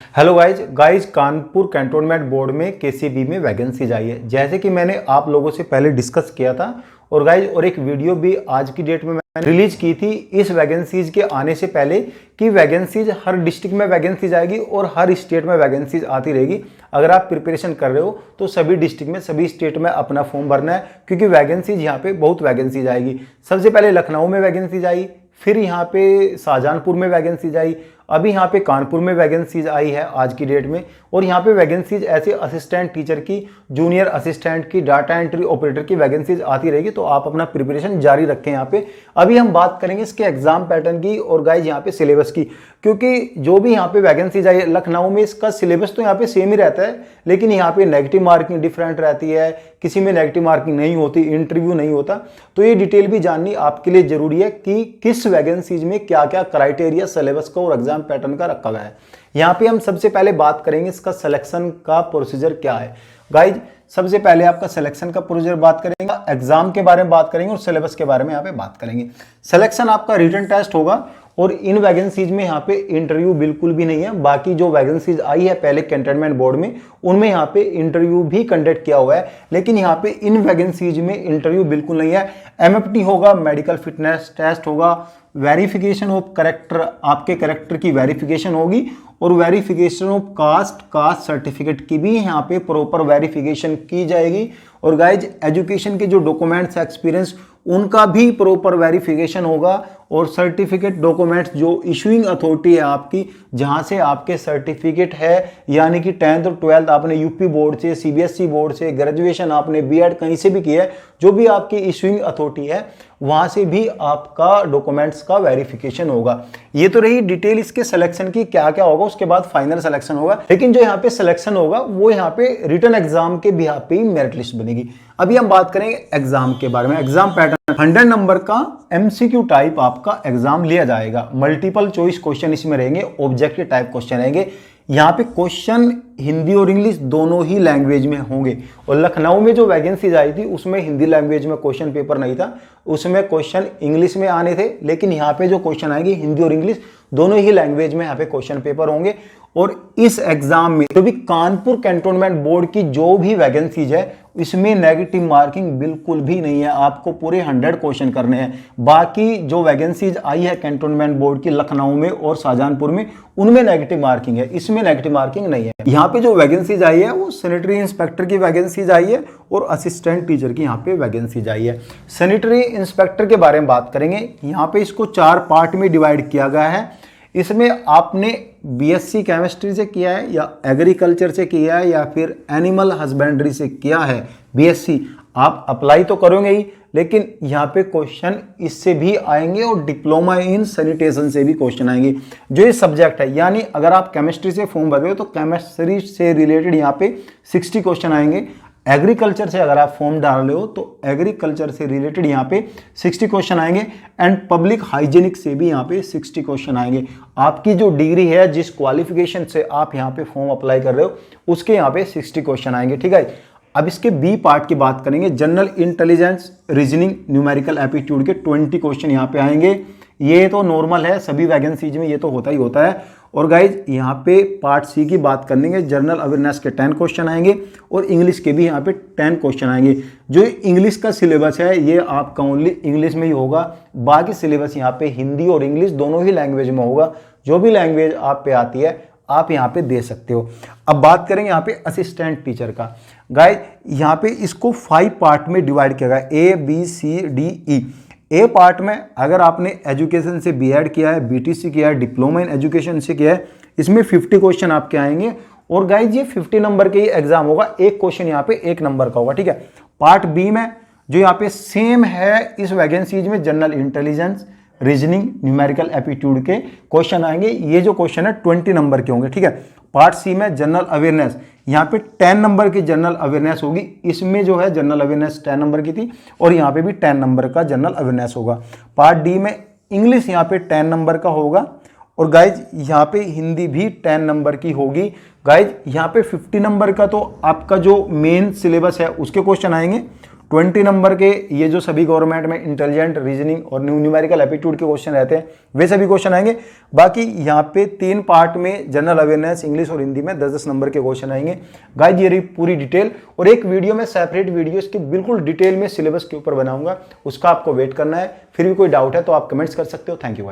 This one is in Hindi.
Hello guys Kanpur cantonment board में केसीबी में वैकेंसीज आई है। जैसे कि मैंने आप लोगों से पहले डिस्कस किया था और गाइज और एक वीडियो भी आज की डेट में मैंने रिलीज की थी इस वैकेंसीज के आने से पहले कि वैकेंसीज हर डिस्ट्रिक्ट में वैकेंसीज आएगी और हर स्टेट में वैकेंसीज आती रहेगी। अगर आप प्रिपरेशन कर रहे हो तो सभी डिस्ट्रिक्ट में सभी स्टेट में अपना फॉर्म भरना है, क्योंकि वैकेंसीज यहाँ पे बहुत वैकेंसीज आएगी। सबसे पहले लखनऊ में वैकेंसीज आई, फिर यहाँ पे शाहजहांपुर में वैकेंसीज आई, अभी यहाँ पे कानपुर में वैकेंसीज आई है आज की डेट में। और यहाँ पे वैकेंसीज ऐसे असिस्टेंट टीचर की, जूनियर असिस्टेंट की, डाटा एंट्री ऑपरेटर की वैकेंसीज आती रहेगी। तो आप अपना प्रिपरेशन जारी रखें। यहाँ पे अभी हम बात करेंगे इसके एग्जाम पैटर्न की और गाइज यहाँ पे सिलेबस की, क्योंकि जो भी यहाँ पे वैकेंसीज आई है लखनऊ में इसका सिलेबस तो यहाँ पे सेम ही रहता है, लेकिन यहाँ पे नेगेटिव मार्किंग डिफरेंट रहती है, किसी में नेगेटिव मार्किंग नहीं होती, इंटरव्यू नहीं होता। तो ये डिटेल भी जाननी आपके लिए जरूरी है कि किस वैकेंसीज में क्या क्या क्राइटेरिया सिलेबस का और एग्जाम पैटर्न का रखा गया है। यहाँ पे हम सबसे पहले बात करेंगे इसका सिलेक्शन का प्रोसीजर क्या है। गाइज सबसे पहले आपका सिलेक्शन का प्रोसीजर बात करेंगे, एग्जाम के बारे में बात करेंगे और सिलेबस के बारे में यहाँ पे बात करेंगे। सिलेक्शन आपका रिटन टेस्ट होगा और इन वैकेंसीज में यहाँ पे इंटरव्यू बिल्कुल भी नहीं है। बाकी जो वैकेंसीज आई है पहले कैंटोनमेंट बोर्ड में उनमें यहाँ पे इंटरव्यू भी कंडक्ट किया हुआ है, लेकिन यहाँ पे इन वैकेंसीज में इंटरव्यू बिल्कुल नहीं है। एमएफटी होगा, मेडिकल फिटनेस टेस्ट होगा, वेरिफिकेशन ऑफ करेक्टर, आपके करेक्टर की वेरिफिकेशन होगी और वेरिफिकेशन ऑफ कास्ट सर्टिफिकेट की भी यहाँ पे प्रॉपर वेरिफिकेशन की जाएगी। और गाइज एजुकेशन के जो डॉक्यूमेंट्स, एक्सपीरियंस, उनका भी प्रॉपर वेरिफिकेशन होगा। और सर्टिफिकेट डॉक्यूमेंट्स जो इशूइंग अथॉरिटी है आपकी, जहां से आपके सर्टिफिकेट है, यानी कि 10th और 12th आपने यूपी बोर्ड से, सीबीएसई बोर्ड से, ग्रेजुएशन आपने बीएड कहीं से भी किया है, जो भी आपकी इशूइंग अथॉरिटी है वहां से भी आपका डॉक्यूमेंट्स का वेरिफिकेशन होगा। ये तो रही डिटेल इसके सिलेक्शन की, क्या क्या होगा, उसके बाद फाइनल सिलेक्शन होगा। लेकिन जो यहाँ पे सिलेक्शन होगा वो यहाँ पे रिटन एग्जाम के बिहाफ पे ही मेरिट लिस्ट बनेगी। अभी हम बात करेंगे एग्जाम के बारे में। एग्जाम पैटर्न 100 नंबर का एमसीक्यू टाइप आपका एग्जाम लिया जाएगा। मल्टीपल चॉइस क्वेश्चन इसमें रहेंगे, ऑब्जेक्टिव टाइप क्वेश्चन रहेंगे। यहाँ पे क्वेश्चन हिंदी और इंग्लिश दोनों ही लैंग्वेज में होंगे। और लखनऊ में जो वैकेंसीज आई थी उसमें हिंदी लैंग्वेज में क्वेश्चन पेपर नहीं था, उसमें क्वेश्चन इंग्लिश में आने थे। लेकिन यहाँ पे जो क्वेश्चन आएंगे हिंदी और इंग्लिश दोनों ही लैंग्वेज में यहाँ पे क्वेश्चन पेपर होंगे। और इस एग्जाम में जो भी कानपुर कैंटोनमेंट बोर्ड की जो भी वैकेंसीज है इसमें नेगेटिव मार्किंग बिल्कुल भी नहीं है। आपको पूरे 100 क्वेश्चन करने हैं। बाकी जो वैकेंसीज आई है कैंटोनमेंट बोर्ड की लखनऊ में और शाहजहांपुर में, उनमें नेगेटिव मार्किंग है, इसमें नेगेटिव मार्किंग नहीं है। यहाँ पे जो वैकेंसीज आई है वो सैनिटरी इंस्पेक्टर की वैकेंसीज आई है और असिस्टेंट टीचर की यहाँ पे वैकेंसीज आई है। सैनिटरी इंस्पेक्टर के बारे में बात करेंगे। यहाँ पे इसको 4 पार्ट में डिवाइड किया गया है। इसमें आपने बीएससी केमिस्ट्री से किया है या एग्रीकल्चर से किया है या फिर एनिमल हस्बेंड्री से किया है बीएससी, आप अप्लाई तो करोगे ही, लेकिन यहाँ पे क्वेश्चन इससे भी आएंगे और डिप्लोमा इन सैनिटेशन से भी क्वेश्चन आएंगे। जो ये सब्जेक्ट है, यानी अगर आप केमिस्ट्री से फॉर्म भर रहे हो तो केमिस्ट्री से रिलेटेड यहाँ पे 60 क्वेश्चन आएंगे। एग्रीकल्चर से अगर आप फॉर्म डाल रहे हो तो एग्रीकल्चर से रिलेटेड यहाँ पे 60 क्वेश्चन आएंगे। एंड पब्लिक हाइजीनिक से भी यहाँ पे 60 क्वेश्चन आएंगे। आपकी जो डिग्री है, जिस क्वालिफिकेशन से आप यहाँ पे फॉर्म अप्लाई कर रहे हो, उसके यहाँ पे 60 क्वेश्चन आएंगे। ठीक है, अब इसके बी पार्ट की बात करेंगे। General intelligence, reasoning, numerical aptitude के 20 क्वेश्चन यहाँ पे आएंगे। ये तो नॉर्मल है, सभी वैकेंसीज में ये तो होता ही होता है। और गाइज यहाँ पे पार्ट सी की बात करेंगे। जनरल अवेयरनेस के 10 क्वेश्चन आएंगे और इंग्लिश के भी यहाँ पे 10 क्वेश्चन आएंगे। जो इंग्लिश का सिलेबस है ये आपका ओनली इंग्लिश में ही होगा। बाकी सिलेबस यहाँ पे हिंदी और इंग्लिश दोनों ही लैंग्वेज में होगा। जो भी लैंग्वेज आप पे आती है आप यहाँ पे दे सकते हो। अब बात करेंगे यहाँ पे असिस्टेंट टीचर का। गाइज यहाँ पे इसको 5 पार्ट में डिवाइड किया गया, ABCDE। ए पार्ट में अगर आपने एजुकेशन से बीएड किया है, बीटीसी किया है, डिप्लोमा इन एजुकेशन से किया है, इसमें 50 क्वेश्चन आपके आएंगे। और गाइज ये 50 नंबर के ही एग्जाम होगा, एक क्वेश्चन यहाँ पे 1 नंबर का होगा। ठीक है, पार्ट बी में जो यहाँ पे सेम है इस वैकेंसीज में general intelligence, reasoning, numerical aptitude के क्वेश्चन आएंगे। ये जो क्वेश्चन है 20 नंबर के होंगे। ठीक है, पार्ट सी में जनरल अवेयरनेस, यहाँ पे 10 नंबर की जनरल अवेयरनेस होगी। इसमें जो है जनरल अवेयरनेस 10 नंबर की थी और यहाँ पे भी 10 नंबर का जनरल अवेयरनेस होगा। पार्ट डी में इंग्लिश यहाँ पे 10 नंबर का होगा और गाइज यहाँ पे हिंदी भी 10 नंबर की होगी। गाइज यहाँ पे 50 नंबर का तो आपका जो मेन सिलेबस है उसके क्वेश्चन आएंगे। 20 नंबर के ये जो सभी गवर्नमेंट में इंटेलिजेंट, रीजनिंग और न्यूमेरिकल एप्टीट्यूड के क्वेश्चन रहते हैं वे सभी क्वेश्चन आएंगे। बाकी यहाँ पे 3 पार्ट में जनरल अवेयरनेस, इंग्लिश और हिंदी में 10-10 नंबर के क्वेश्चन आएंगे। गाइज ये रही पूरी डिटेल, और एक वीडियो में सेपरेट वीडियो इसकी बिल्कुल डिटेल में सिलेबस के ऊपर बनाऊंगा, उसका आपको वेट करना है। फिर भी कोई डाउट है तो आप कमेंट्स कर सकते हो। Thank you.